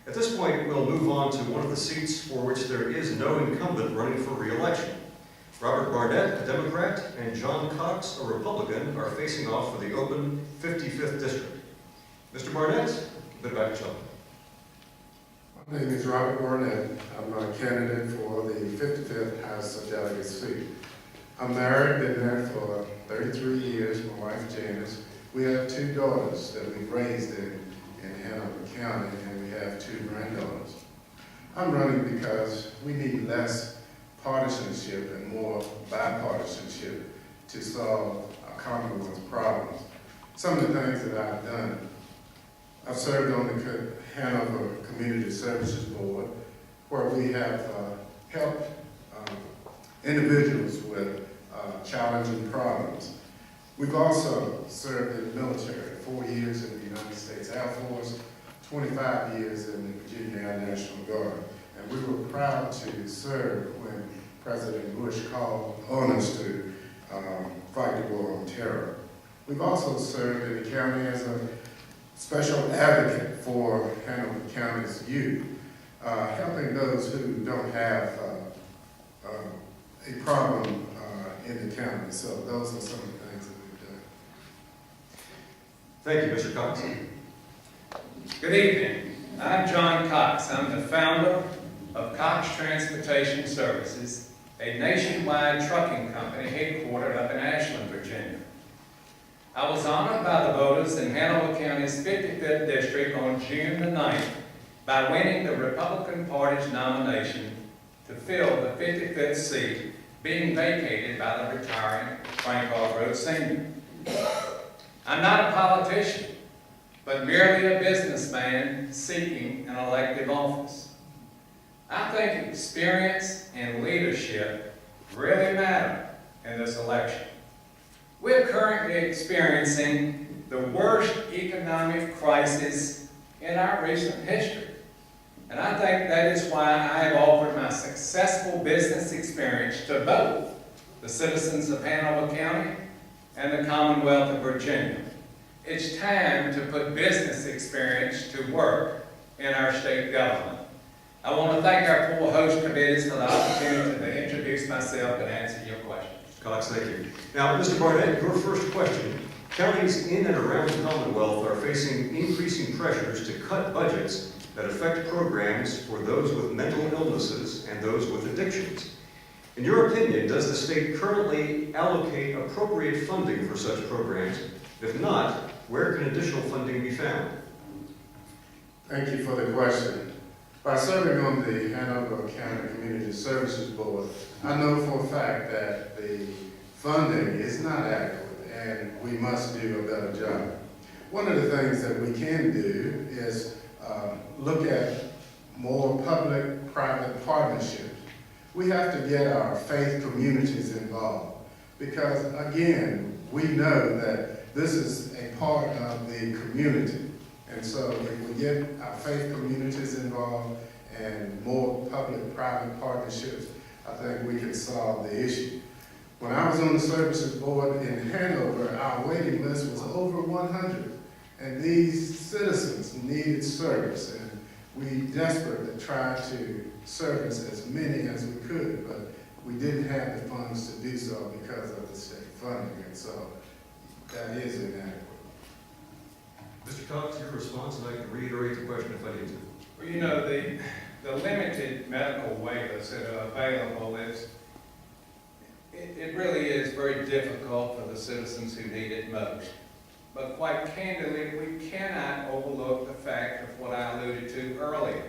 At this point, we'll move on to one of the seats for which there is no incumbent running for re-election. Robert Barnette, a Democrat, and John Cox, a Republican, are facing off for the open 55th District. Mr. Barnette, a bit about yourself. My name is Robert Barnette. I'm a candidate for the 55th House of Delegates seat. I'm married, been married for 33 years, my wife Janice. We have 2 daughters that we've raised in Hanover County, and we have 2 granddaughters. I'm running because we need less partisanship and more bipartisanship to solve our Commonwealth's problems. Some of the things that I've done, I've served on the Hanover Community Services Board, where we have helped individuals with challenging problems. We've also served in the military, 4 years in the United States Air Force, 25 years in the Virginia Air National Guard. And we were proud to serve when President Bush called on us to fight the war on terror. We've also served in the county as a special advocate for Hanover County's youth, helping those who don't have a problem in the county. So those are some of the things that we've done. Thank you, Mr. Cox. Good evening. I'm John Cox. I'm the founder of Cox Transportation Services, a nationwide trucking company headquartered up in Ashland, Virginia. I was honored by the voters in Hanover County's 55th District on June the 9th by winning the Republican Party's nomination to fill the 55th seat being vacated by the retiring Frank R. Rhodes Sr. I'm not a politician, but merely a businessman seeking an elective office. I think experience and leadership really matter in this election. We're currently experiencing the worst economic crisis in our recent history. And I think that is why I have offered my successful business experience to both the citizens of Hanover County and the Commonwealth of Virginia. It's time to put business experience to work in our state government. I want to thank our 4 host committees for the opportunity to introduce myself and answer your questions. Mr. Cox, thank you. Now, Mr. Barnette, your first question. Counties in and around the Commonwealth are facing increasing pressures to cut budgets that affect programs for those with mental illnesses and those with addictions. In your opinion, does the state currently allocate appropriate funding for such programs? If not, where can additional funding be found? Thank you for the question. By serving on the Hanover County Community Services Board, I know for a fact that the funding is not adequate and we must do a better job. One of the things that we can do is look at more public-private partnerships. We have to get our faith communities involved because, again, we know that this is a part of the community. And so if we get our faith communities involved and more public-private partnerships, I think we can solve the issue. When I was on the services board in Hanover, our waiting list was over 100. And these citizens needed service, and we desperately tried to service as many as we could, but we didn't have the funds to do so because of the state funding, and so that is inadequate. Mr. Cox, your response, and I can reiterate the question if I need to. Well, you know, the limited medical waivers that are available it really is very difficult for the citizens who need it most. But quite candidly, we cannot overlook the fact of what I alluded to earlier.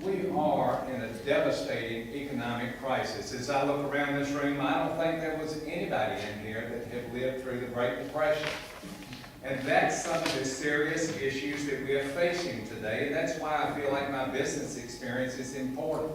We are in a devastating economic crisis. As I look around this room, I don't think there was anybody in here that had lived through the Great Depression. And that's some of the serious issues that we are facing today. That's why I feel like my business experience is important.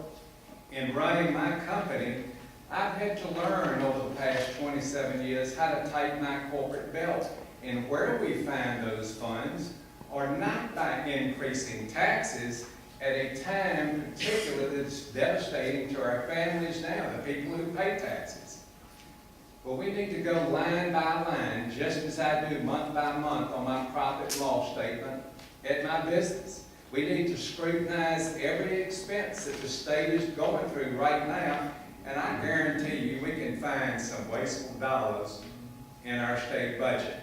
In running my company, I've had to learn over the past 27 years how to tighten my corporate belt. And where we find those funds are not by increasing taxes at a time particularly that's devastating to our families now, the people who pay taxes. Well, we need to go line by line, just as I do month by month on my profit and loss statement at my business. We need to scrutinize every expense that the state is going through right now, and I guarantee you we can find some wasteful dollars in our state budget.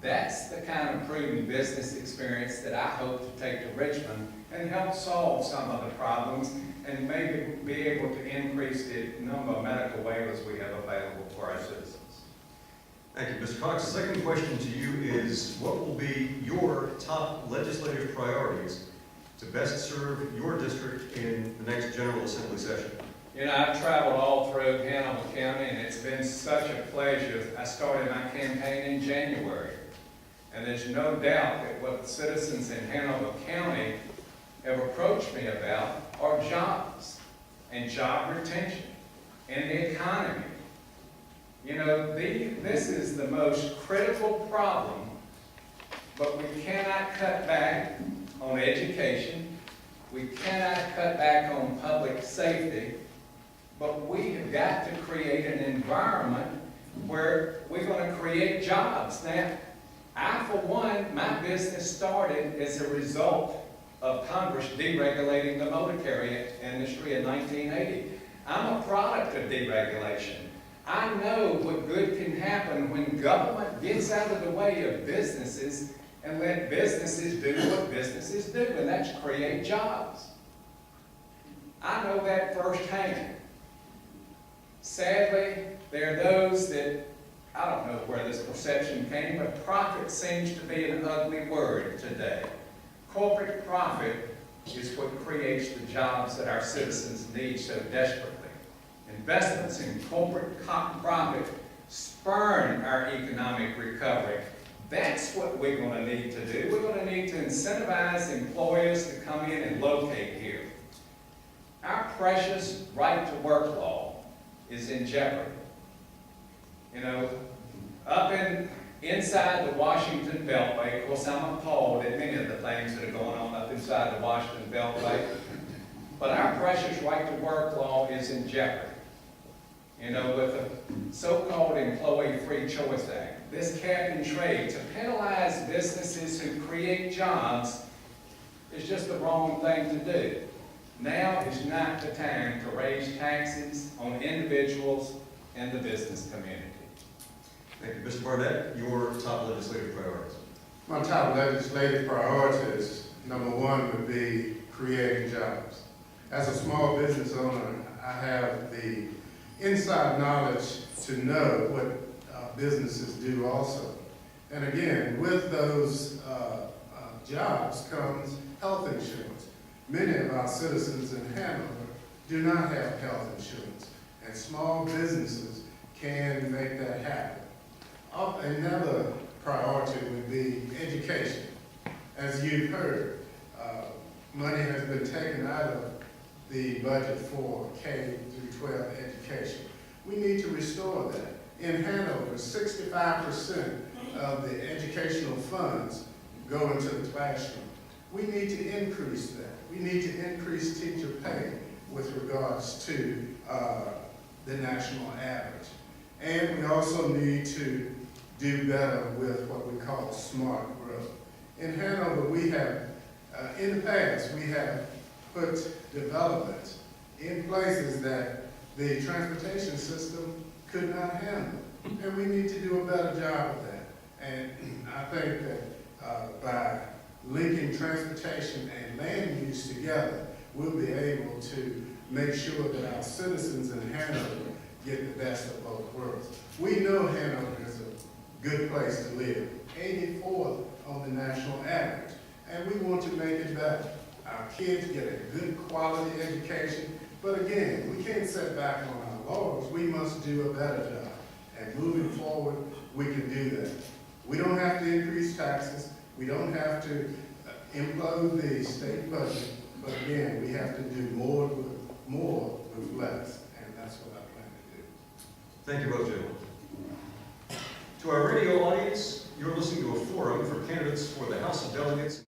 That's the kind of prudent business experience that I hope to take to Richmond and help solve some of the problems and maybe be able to increase the number of medical waivers we have available for our citizens. Thank you, Mr. Cox. The second question to you is, what will be your top legislative priorities to best serve your district in the next General Assembly session? You know, I've traveled all through Hanover County, and it's been such a pleasure. I started my campaign in January, and there's no doubt that what the citizens in Hanover County have approached me about are jobs and job retention and the economy. You know, this is the most critical problem, but we cannot cut back on education. We cannot cut back on public safety, but we have got to create an environment where we're going to create jobs. Now, I, for one, my business started as a result of Congress deregulating the motor carrier industry in 1980. I'm a product of deregulation. I know what good can happen when government gets out of the way of businesses and let businesses do what businesses do, and that's create jobs. I know that firsthand. Sadly, there are those that, I don't know where this perception came, but profit seems to be an ugly word today. Corporate profit is what creates the jobs that our citizens need so desperately. Investments in corporate profit spurn our economic recovery. That's what we're going to need to do. We're going to need to incentivize employers to come in and locate here. Our precious right to work law is in jeopardy. You know, inside the Washington Beltway, of course I'm appalled at many of the things that are going on up inside the Washington Beltway, but our precious right to work law is in jeopardy. You know, with the so-called Employee Free Choice Act, this cap and trade to penalize businesses who create jobs is just the wrong thing to do. Now is not the time to raise taxes on individuals and the business community. Thank you. Mr. Barnette, your top legislative priorities. My top legislative priorities, number one, would be creating jobs. As a small business owner, I have the inside knowledge to know what businesses do also. And again, with those jobs comes health insurance. Many of our citizens in Hanover do not have health insurance, and small businesses can make that happen. Another priority would be education. As you've heard, money has been taken out of the budget for K through 12 education. We need to restore that. In Hanover, 65% of the educational funds go into the classroom. We need to increase that. We need to increase teacher pay with regards to the national average. And we also need to do better with what we call smart growth. In Hanover, we have, in the past, we have put development in places that the transportation system could not handle. And we need to do a better job of that. And I think that by linking transportation and land use together, we'll be able to make sure that our citizens in Hanover get the best of both worlds. We know Hanover is a good place to live, 84th on the national average, and we want to make it better. Our kids get a good quality education, but again, we can't sit back on our laurels. We must do a better job. And moving forward, we can do that. We don't have to increase taxes. We don't have to implode the state budget, but again, we have to do more with less, and that's what I plan to do. Thank you both, gentlemen. To our radio audience, you're listening to a forum for candidates for the House of Delegates.